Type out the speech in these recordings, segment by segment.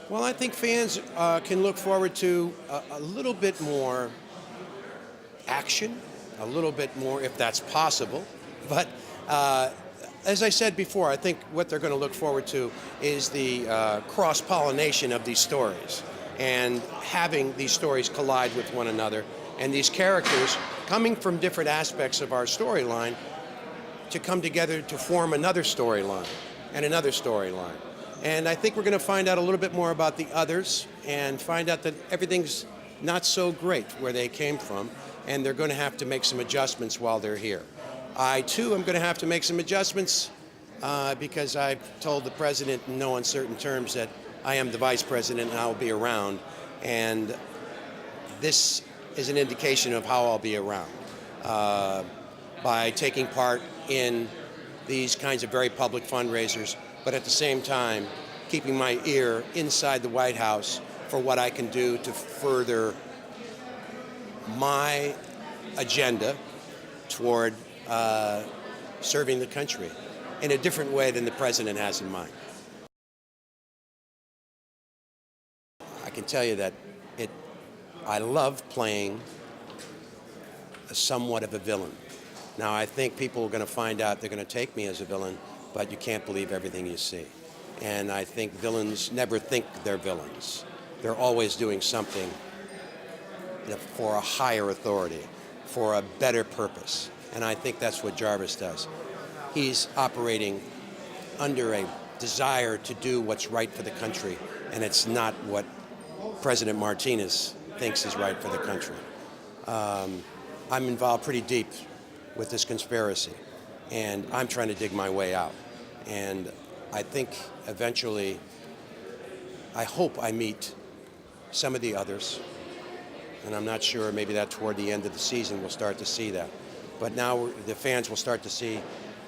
Well, I think fans can look forward to a little bit more action, a little bit more, if that's possible. But as I said before, I think what they're going to look forward to is the cross-pollination of these stories and having these stories collide with one another, and these characters coming from different aspects of our storyline to come together to form another storyline and another storyline. And I think we're going to find out a little bit more about the others and find out that everything's not so great where they came from, and they're going to have to make some adjustments while they're here. I, too, am going to have to make some adjustments because I've told the president in no uncertain terms that I am the vice president and I'll be around. And this is an indication of how I'll be around by taking part in these kinds of very public fundraisers, but at the same time, keeping my ear inside the White House for what I can do to further my agenda toward serving the country in a different way than the president has in mind. I can tell you that I love playing somewhat of a villain. Now, I think people are going to find out they're going to take me as a villain, but you can't believe everything you see. And I think villains never think they're villains. They're always doing something for a higher authority, for a better purpose. And I think that's what Jarvis does. He's operating under a desire to do what's right for the country, and it's not what President Martinez thinks is right for the country. I'm involved pretty deep with this conspiracy, and I'm trying to dig my way out. And I think eventually, I hope I meet some of the others, and I'm not sure, maybe that toward the end of the season we'll start to see that. But now the fans will start to see,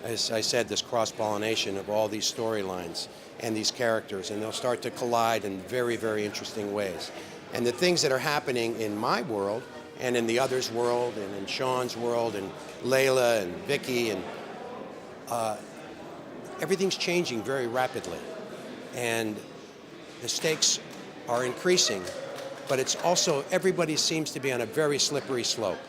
as I said, this cross-pollination of all these storylines and these characters, and they'll start to collide in very, very interesting ways. And the things that are happening in my world and in the others' world and in Sean's world and Leila and Vicky, and everything's changing very rapidly. And the stakes are increasing, but it's also, everybody seems to be on a very slippery slope.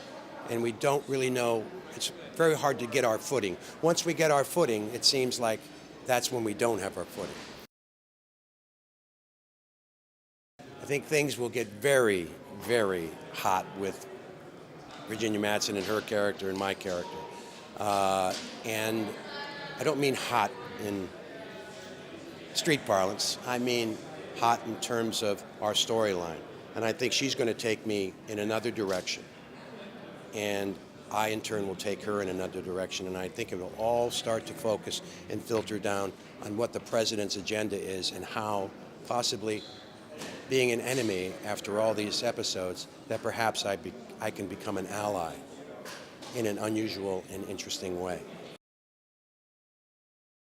And we don't really know, it's very hard to get our footing. Once we get our footing, it seems like that's when we don't have our footing. I think things will get very, very hot with Virginia Madsen and her character and my character. And I don't mean hot in street parlance. I mean hot in terms of our storyline. And I think she's going to take me in another direction. And I, in turn, will take her in another direction. And I think it will all start to focus and filter down on what the president's agenda is and how possibly being an enemy after all these episodes, that perhaps I can become an ally in an unusual and interesting way.